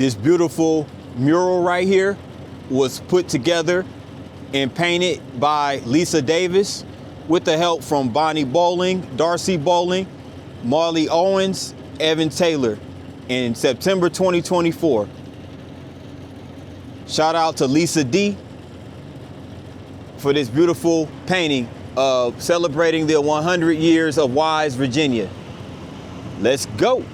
This beautiful mural right here was put together and painted by Lisa Davis with the help from Bonnie Bowling, Darcy Bowling, Marley Owens, Evan Taylor in September 2024. Shout out to Lisa D for this beautiful painting of celebrating the 100 years of Wise, Virginia. Let's go.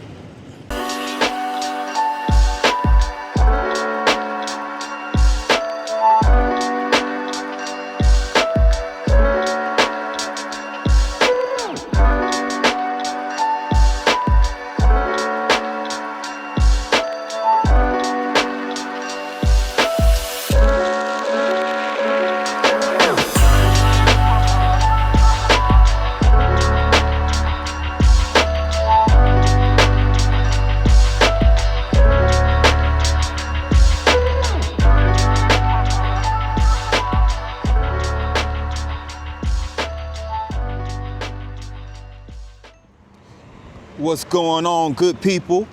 What's going on, good people?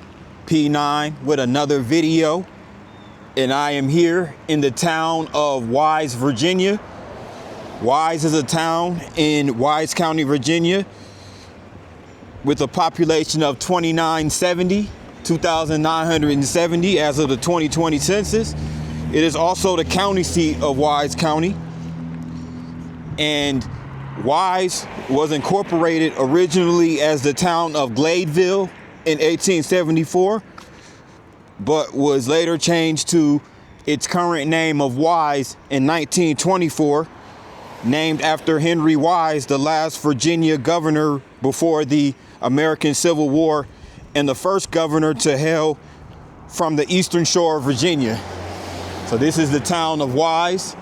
P9 with another video, and I am here in the town of Wise, Virginia. Wise is a town in Wise County, Virginia, with a population of 2,970 as of the 2020 census. It is also the county seat of Wise County, and Wise was incorporated originally as the town of Gladeville in 1874, but was later changed to its current name of Wise in 1924, named after Henry Wise, the last Virginia governor before the American Civil War and the first governor to hail from the eastern shore of Virginia. So this is the town of Wise.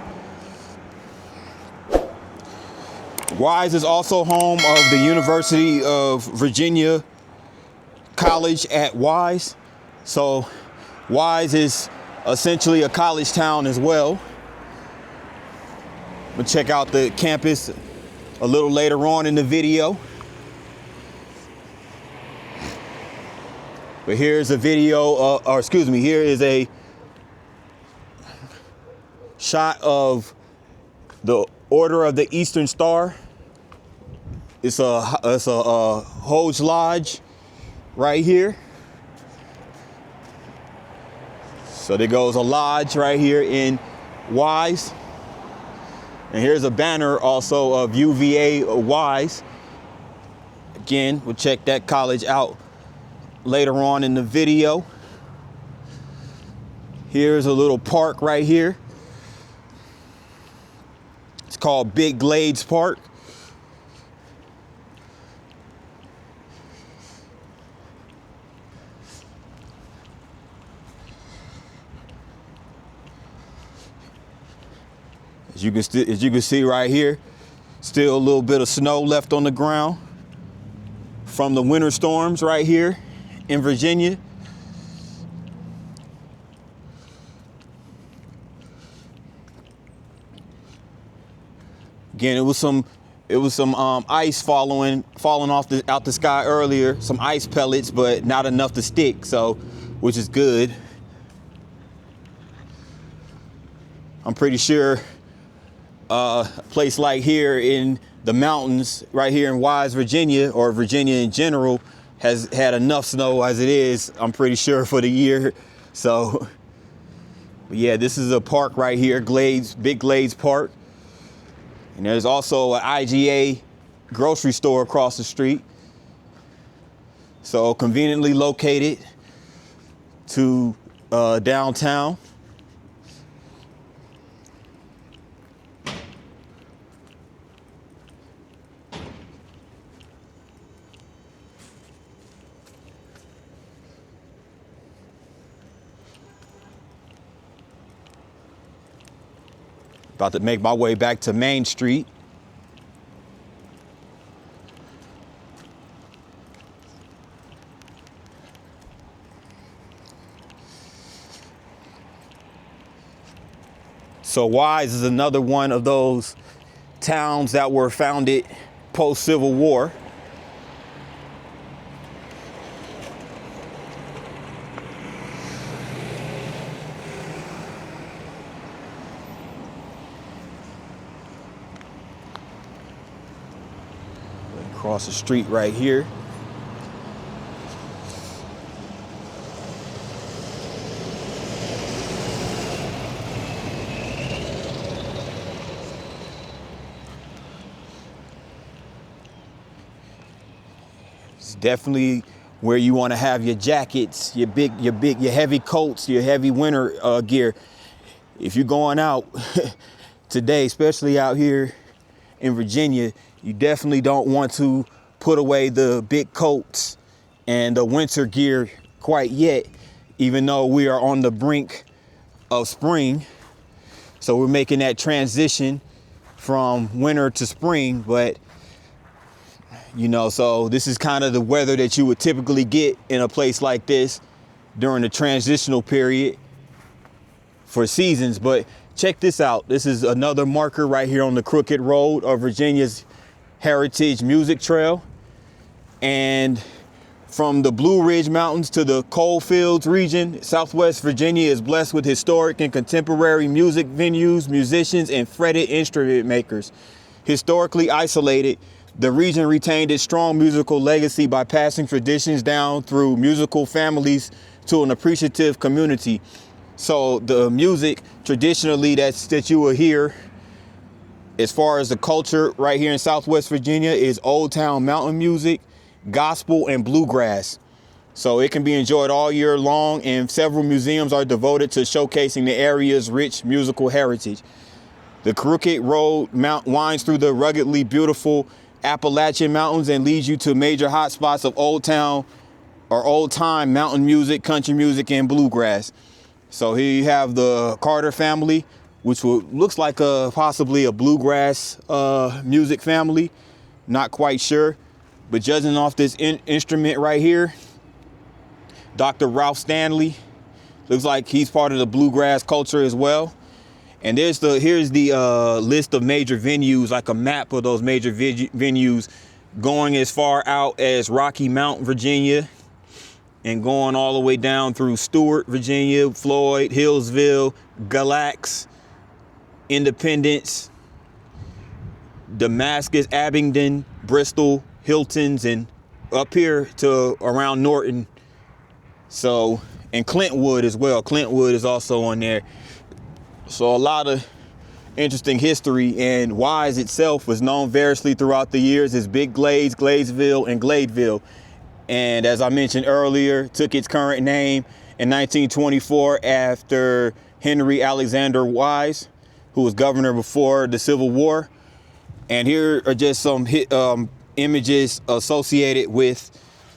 Wise is also home of the University of Virginia College at Wise. So Wise is essentially a college town as well. We'll check out the campus a little later on in the video. But here's a video, here is a shot of the Order of the Eastern Star. It's a Hoge Lodge right here. So there goes a lodge right here in Wise. And here's a banner also of UVA Wise. Again, we'll check that college out later on in the video. Here's a little park right here. It's called Big Glades Park. As you can see right here, still a little bit of snow left on the ground from the winter storms right here in Virginia. Again, it was some ice falling off out the sky earlier, some ice pellets, but not enough to stick, so which is good. I'm pretty sure a place like here in the mountains, right here in Wise, Virginia, or Virginia in general, has had enough snow as it is, I'm pretty sure, for the year. So, yeah, this is a park right here, Big Glades Park. And there's also an IGA grocery store across the street. So conveniently located to downtown. About to make my way back to Main Street. So Wise is another one of those towns that were founded post-Civil War. across the street right here. It's definitely where you want to have your jackets, your heavy coats, your heavy winter gear. If you're going out today, especially out here in Virginia, you definitely don't want to put away the big coats and the winter gear quite yet, even though we are on the brink of spring. So we're making that transition from winter to spring, but you know, so this is kind of the weather that you would typically get in a place like this during the transitional period for seasons. But check this out. This is another marker right here on the crooked road of Virginia's Heritage Music Trail. And from the Blue Ridge Mountains to the Coalfields region, Southwest Virginia is blessed with historic and contemporary music venues, musicians, and fretted instrument makers. Historically isolated, the region retained its strong musical legacy by passing traditions down through musical families to an appreciative community. So the music traditionally that you will hear as far as the culture right here in Southwest Virginia is Old Town mountain music, gospel, and bluegrass. So it can be enjoyed all year long, and several museums are devoted to showcasing the area's rich musical heritage. The Crooked Road winds through the ruggedly beautiful Appalachian Mountains and leads you to major hotspots of old town or old time mountain music, country music, and bluegrass. So here you have the Carter family, which looks like possibly a bluegrass music family. Not quite sure, but judging off this instrument right here, Dr. Ralph Stanley, looks like he's part of the bluegrass culture as well. And here's the list of major venues, like a map of those major venues, going as far out as Rocky Mount, Virginia, and going all the way down through Stewart, Virginia, Floyd, Hillsville, Galax, Independence, Damascus, Abingdon, Bristol, Hiltons, and up here to around Norton. So, and Clintwood as well. Clintwood is also on there. So a lot of interesting history, and Wise itself was known variously throughout the years as Big Glades, Gladesville, and Gladeville. And as I mentioned earlier, took its current name in 1924 after Henry Alexander Wise, who was governor before the Civil War. And here are just some images associated with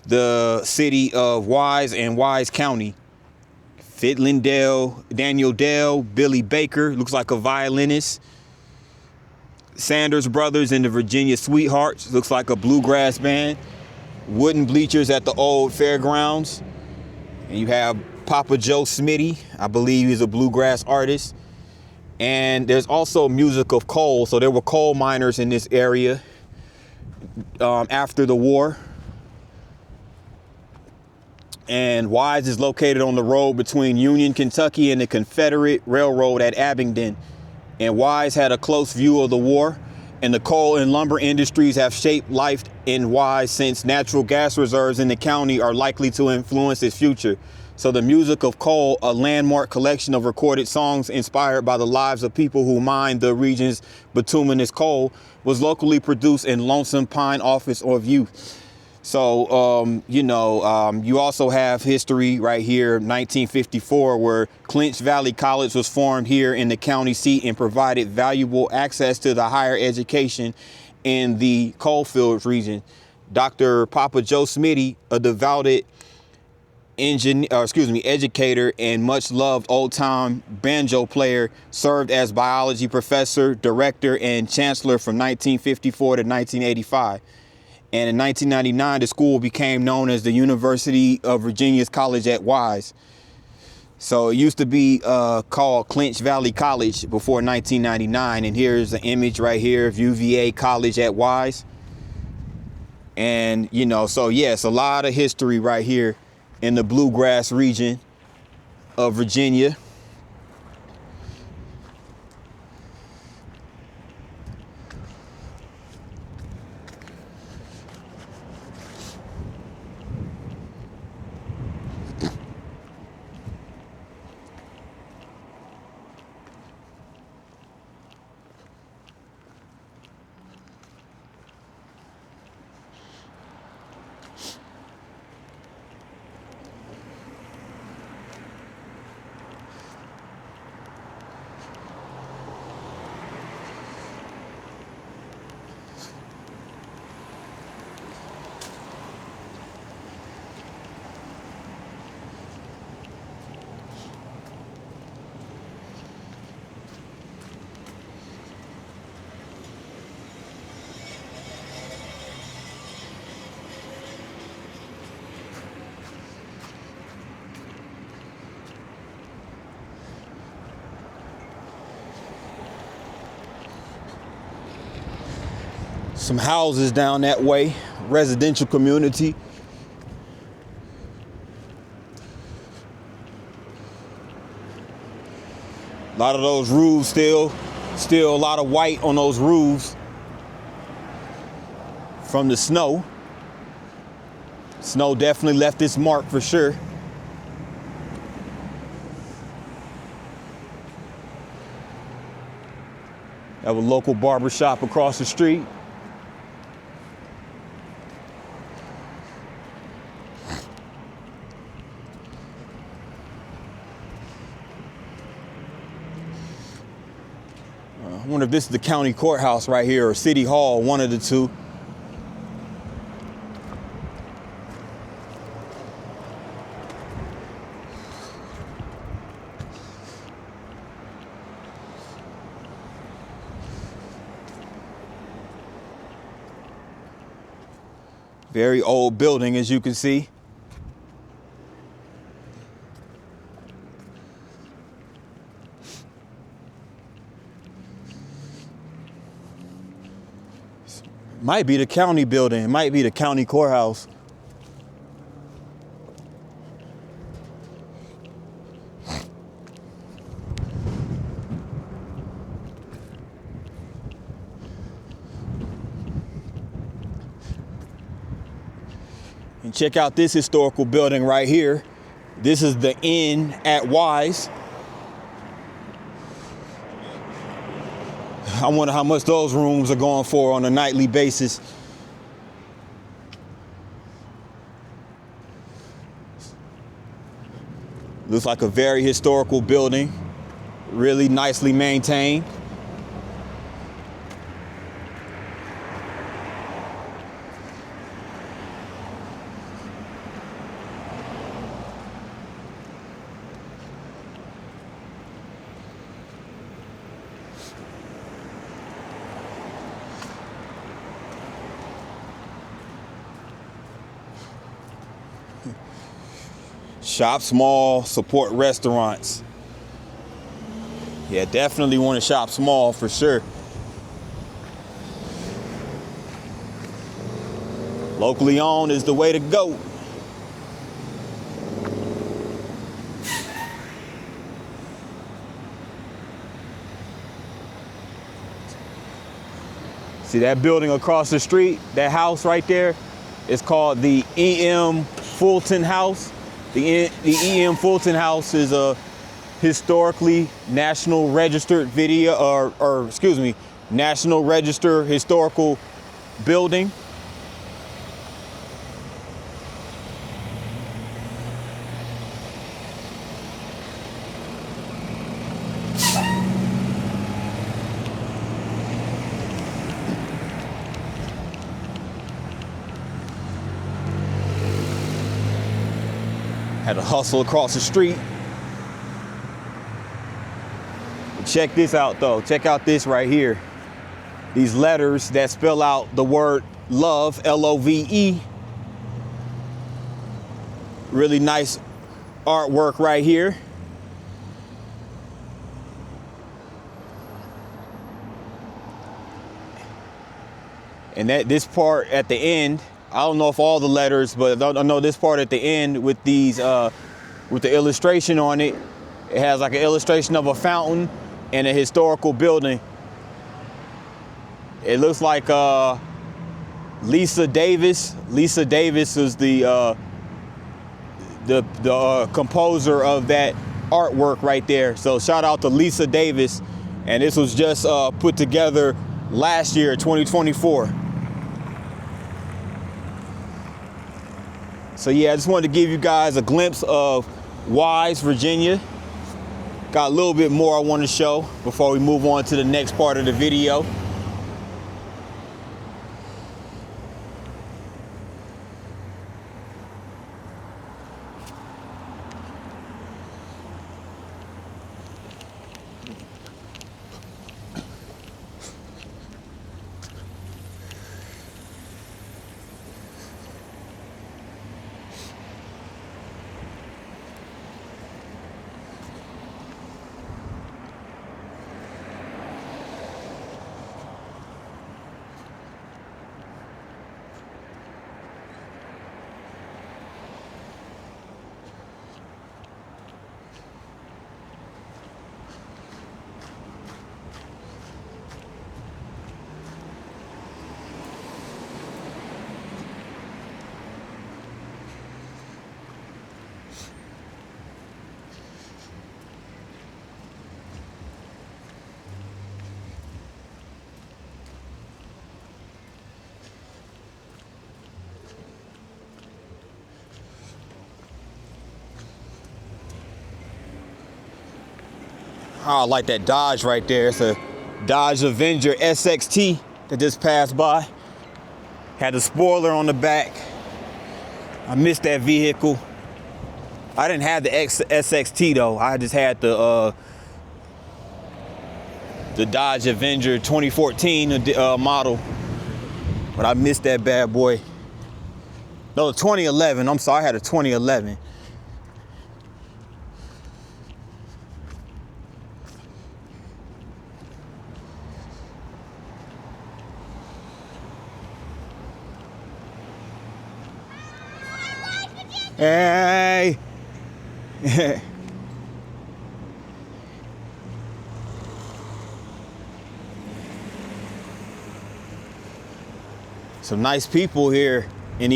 the city of Wise and Wise County. Fiddlin' Daniel Dale, Billy Baker, looks like a violinist. Sanders Brothers and the Virginia Sweethearts, looks like a bluegrass band. Wooden bleachers at the old fairgrounds. And you have Papa Joe Smitty, I believe he's a bluegrass artist. And there's also music of coal. So there were coal miners in this area after the war. And Wise is located on the road between Union, Kentucky and the Confederate Railroad at Abingdon. And Wise had a close view of the war, and the coal and lumber industries have shaped life in Wise since natural gas reserves in the county are likely to influence its future. So the music of coal, a landmark collection of recorded songs inspired by the lives of people who mined the region's bituminous coal, was locally produced in Lonesome Pine Office of Youth. So, you also have history right here, 1954, where Clinch Valley College was formed here in the county seat and provided valuable access to the higher education in the Coalfields region. Dr. Papa Joe Smitty, a devoted educator and much loved old-time banjo player, served as biology professor, director, and chancellor from 1954 to 1985. And in 1999, the school became known as the University of Virginia's College at Wise. So it used to be called Clinch Valley College before 1999. And here's an image right here of UVA College at Wise. And, so yes, a lot of history right here in the bluegrass region of Virginia. Some houses down that way, residential community. A lot of those roofs still a lot of white on those roofs from the snow. Snow definitely left its mark for sure. Have a local barber shop across the street. I wonder if this is the county courthouse right here or city hall, one of the two. Very old building, as you can see. Might be the county building. It might be the county courthouse. And check out this historical building right here. This is the Inn at Wise. I wonder how much those rooms are going for on a nightly basis. Looks like a very historical building, really nicely maintained. Shop small, support restaurants. Yeah, definitely want to shop small for sure. Locally owned is the way to go. See that building across the street, that house right there, is called the E.M. Fulton House. The E.M. Fulton House is a historically National Registered National Register historical building. Had to hustle across the street. Check this out though. Check out this right here. These letters that spell out the word love, L-O-V-E. Really nice artwork right here. And this part at the end, I don't know if all the letters, but I know this part at the end with these, with the illustration on it. It has like an illustration of a fountain and a historical building. It looks like Lisa Davis. Lisa Davis is the composer of that artwork right there. So shout out to Lisa Davis. And this was just put together last year, 2024. So yeah, I just wanted to give you guys a glimpse of Wise, Virginia. Got a little bit more I want to show before we move on to the next part of the video. Oh, I like that Dodge right there. It's a Dodge Avenger SXT that just passed by. Had the spoiler on the back. I missed that vehicle. I didn't have the SXT though. I just had the Dodge Avenger 2014 model. But I missed that bad boy. No, 2011. I'm sorry, I had a 2011. Hey. Some nice people here in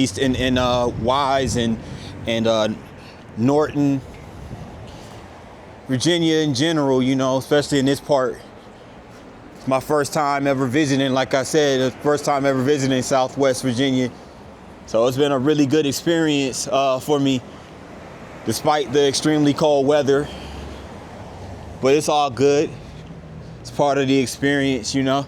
Wise and Norton, Virginia in general, you know, especially in this part. It's my first time ever visiting, like I said, the first time ever visiting Southwest Virginia. So it's been a really good experience for me, despite the extremely cold weather. But it's all good. It's part of the experience, you know.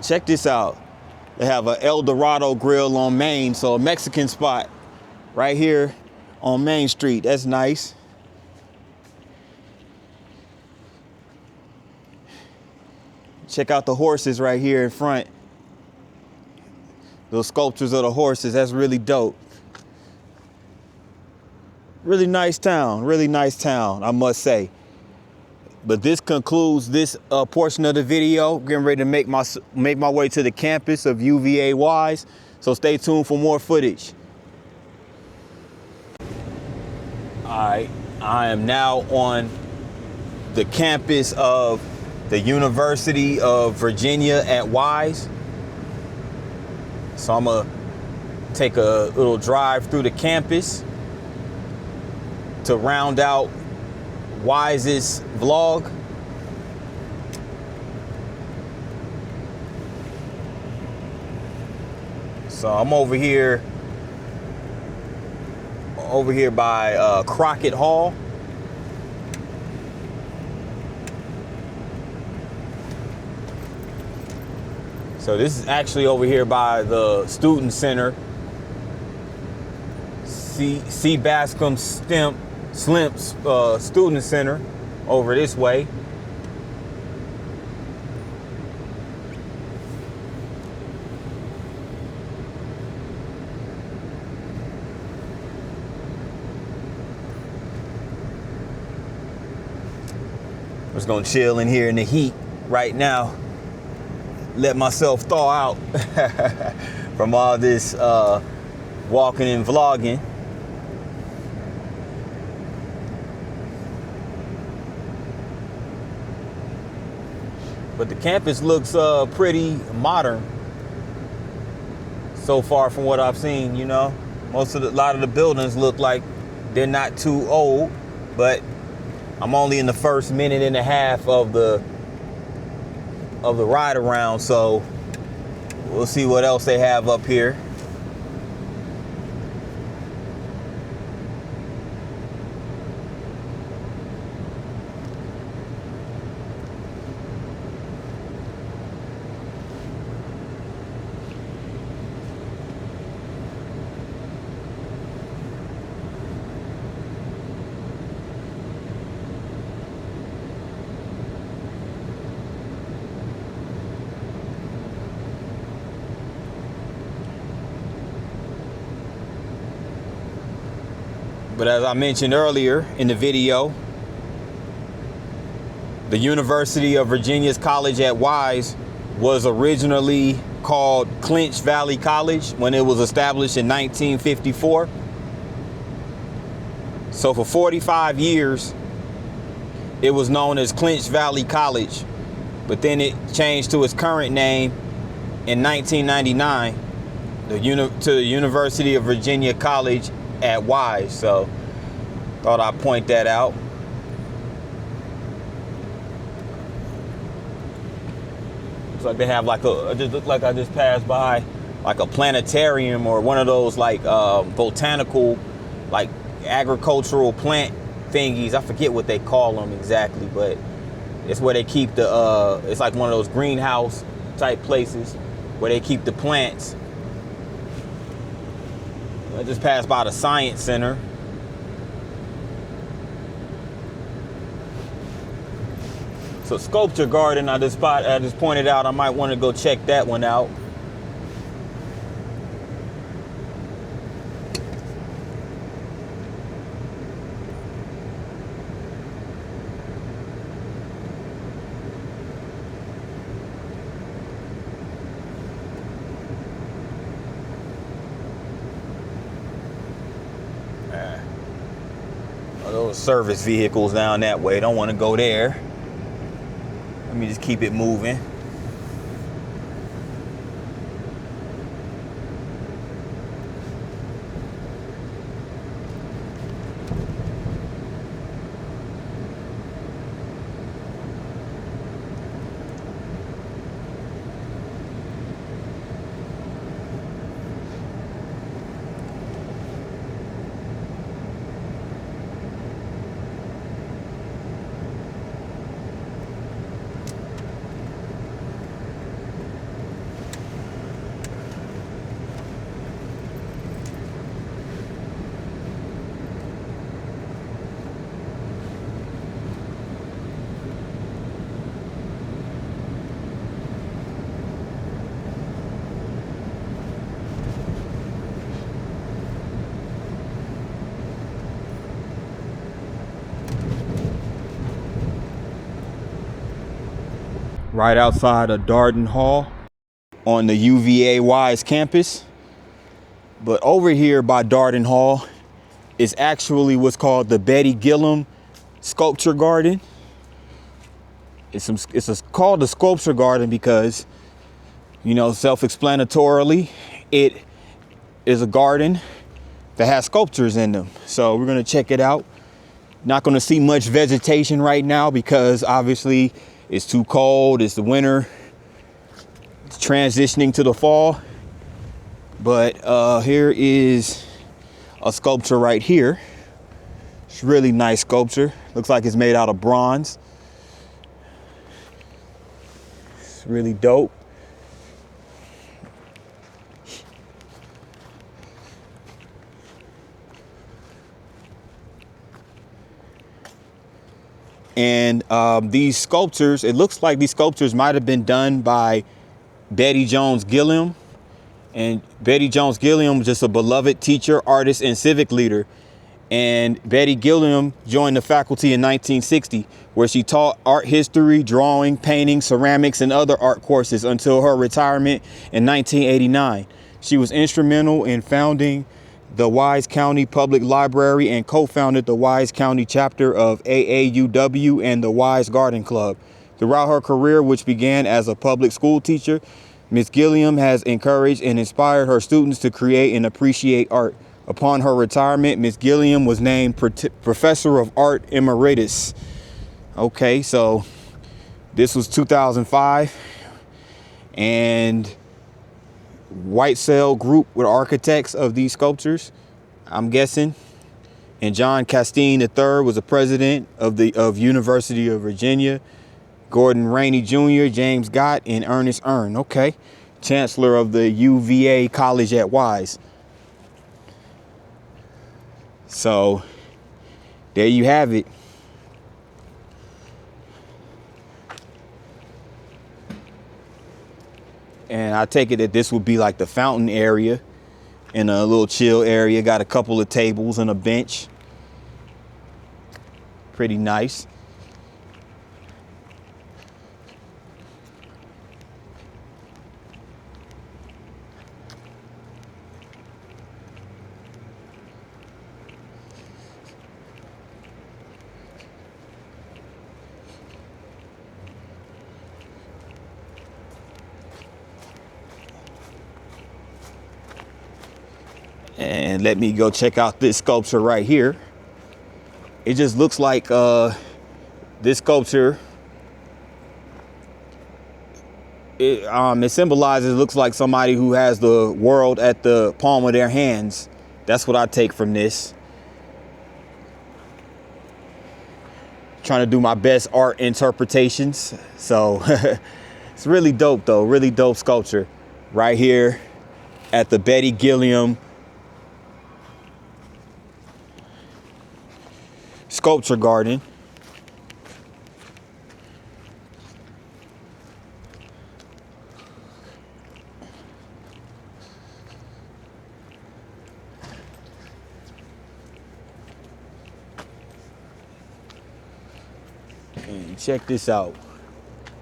Check this out. They have an El Dorado grill on Main, so a Mexican spot right here on Main Street. That's nice. Check out the horses right here in front. Those sculptures of the horses, that's really dope. Really nice town, I must say. But this concludes this portion of the video. Getting ready to make my way to the campus of UVA Wise. So stay tuned for more footage. All right, I am now on the campus of the University of Virginia at Wise. So I'm gonna take a little drive through the campus to round out Wise's vlog. So I'm over here by Crockett Hall. So this is actually over here by the Student Center. C. Bascom Slimp's Student Center over this way. I'm just gonna chill in here in the heat right now. Let myself thaw out from all this walking and vlogging. But the campus looks pretty modern so far from what I've seen, you know. A lot of the buildings look like they're not too old, but I'm only in the first minute and a half of the ride around, so we'll see what else they have up here. But as I mentioned earlier in the video, the University of Virginia's College at Wise was originally called Clinch Valley College when it was established in 1954. So for 45 years, it was known as Clinch Valley College, but then it changed to its current name in 1999 to the University of Virginia College at Wise. So Thought I'd point that out. Looks like they have like a, it just looked like I just passed by like a planetarium or one of those like botanical, like agricultural plant thingies. I forget what they call them exactly, but it's where they keep the, it's like one of those greenhouse type places where they keep the plants. I just passed by the Science Center. So Sculpture Garden, I just pointed out, I might want to go check that one out. Those service vehicles down that way, don't want to go there. Let me just keep it moving. Right outside of Darden Hall on the UVA Wise campus. But over here by Darden Hall is actually what's called the Betty Gilliam Sculpture Garden. It's called the Sculpture Garden because, you know, self-explanatorily, it is a garden that has sculptures in them. So we're gonna check it out. Not gonna see much vegetation right now because obviously it's too cold, it's the winter, it's transitioning to the fall. But here is a sculpture right here. It's really nice sculpture. Looks like it's made out of bronze. It's really dope. And these sculptures, it looks like these sculptures might have been done by Betty Jones Gilliam. And Betty Jones Gilliam was just a beloved teacher, artist, and civic leader. And Betty Gilliam joined the faculty in 1960, where she taught art history, drawing, painting, ceramics, and other art courses until her retirement in 1989. She was instrumental in founding the Wise County Public Library and co-founded the Wise County chapter of AAUW and the Wise Garden Club. Throughout her career, which began as a public school teacher, Ms. Gilliam has encouraged and inspired her students to create and appreciate art. Upon her retirement, Ms. Gilliam was named Professor of Art Emeritus. Okay, so this was 2005, and White Cell Group were architects of these sculptures, I'm guessing. And John Castine III was the president of University of Virginia. Gordon Rainey Jr., James Gott, and Ernest Earn. Okay, chancellor of the UVA College at Wise. So there you have it. And I take it that this would be like the fountain area and a little chill area. Got a couple of tables and a bench. Pretty nice. And let me go check out this sculpture right here. It just looks like this sculpture. It symbolizes, looks like somebody who has the world at the palm of their hands. That's what I take from this. Trying to do my best art interpretations. So it's really dope though, really dope sculpture right here at the Betty Gilliam Sculpture Garden. And check this out.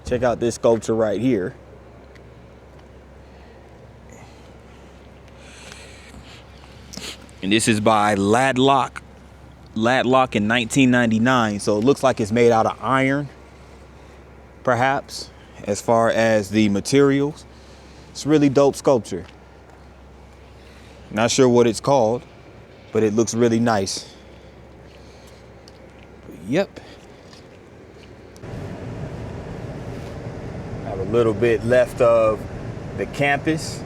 Check out this sculpture right here. And this is by Ladlock in 1999. So it looks like it's made out of iron, perhaps, as far as the materials. It's really dope sculpture. Not sure what it's called, but it looks really nice. Yep. Have a little bit left of the campus.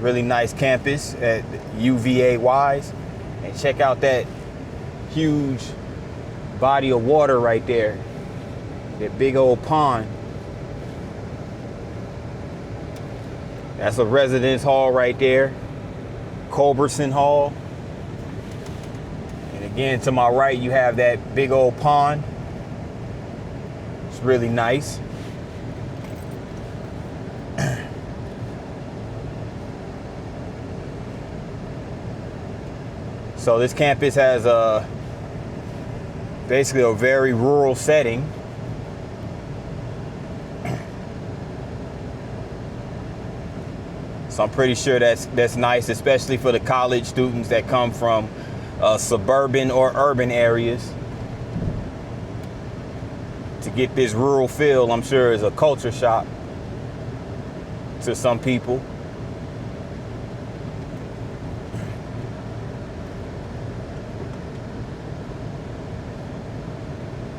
Really nice campus at UVA Wise. And check out that huge body of water right there. That big old pond. That's a residence hall right there. Culberson Hall. And again, to my right, you have that big old pond. It's really nice. So this campus has basically a very rural setting. So I'm pretty sure that's nice, especially for the college students that come from suburban or urban areas. To get this rural feel, I'm sure is a culture shock to some people.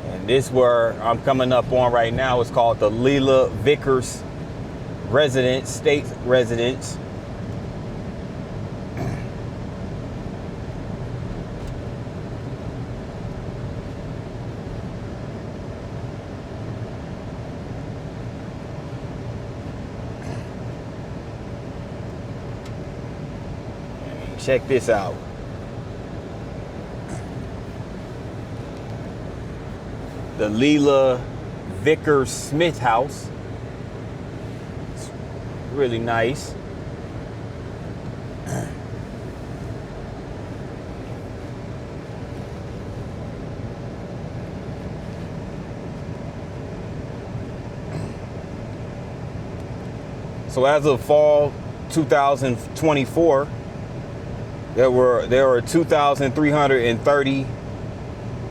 And this where I'm coming up on right now is called the Leela Vickers State Residence. Check this out. The Leela Vickers Smith House. It's really nice. So as of fall 2024, there were 2,330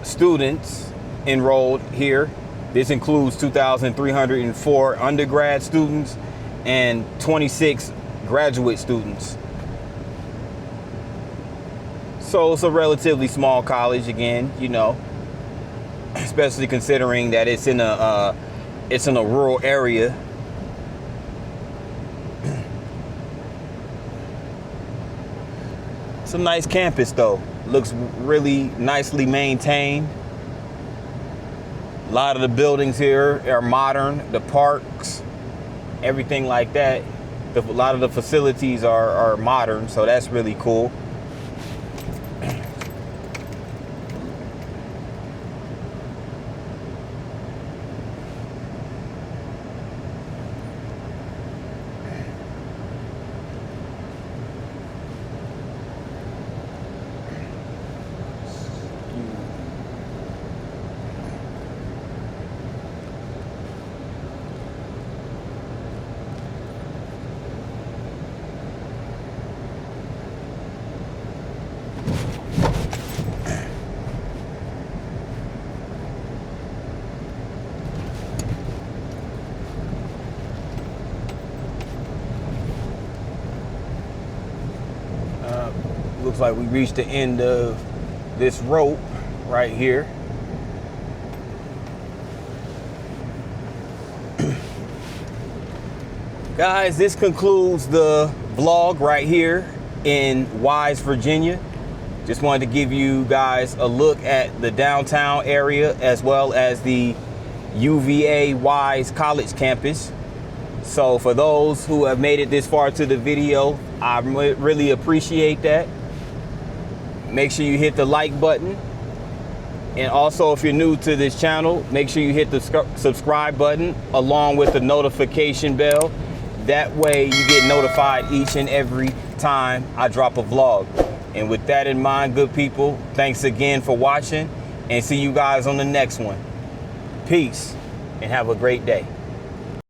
students enrolled here. This includes 2,304 undergrad students and 26 graduate students. So it's a relatively small college again, you know, especially considering that it's in a rural area. It's a nice campus though. Looks really nicely maintained. A lot of the buildings here are modern. The parks, everything like that. A lot of the facilities are modern, so that's really cool. Looks like we reached the end of this rope right here. Guys, this concludes the vlog right here in Wise, Virginia. Just wanted to give you guys a look at the downtown area as well as the UVA Wise College campus. So for those who have made it this far to the video, I really appreciate that. Make sure you hit the like button. And also, if you're new to this channel, make sure you hit the subscribe button along with the notification bell. That way you get notified each and every time I drop a vlog. And with that in mind, good people, thanks again for watching, and see you guys on the next one. Peace, and have a great day.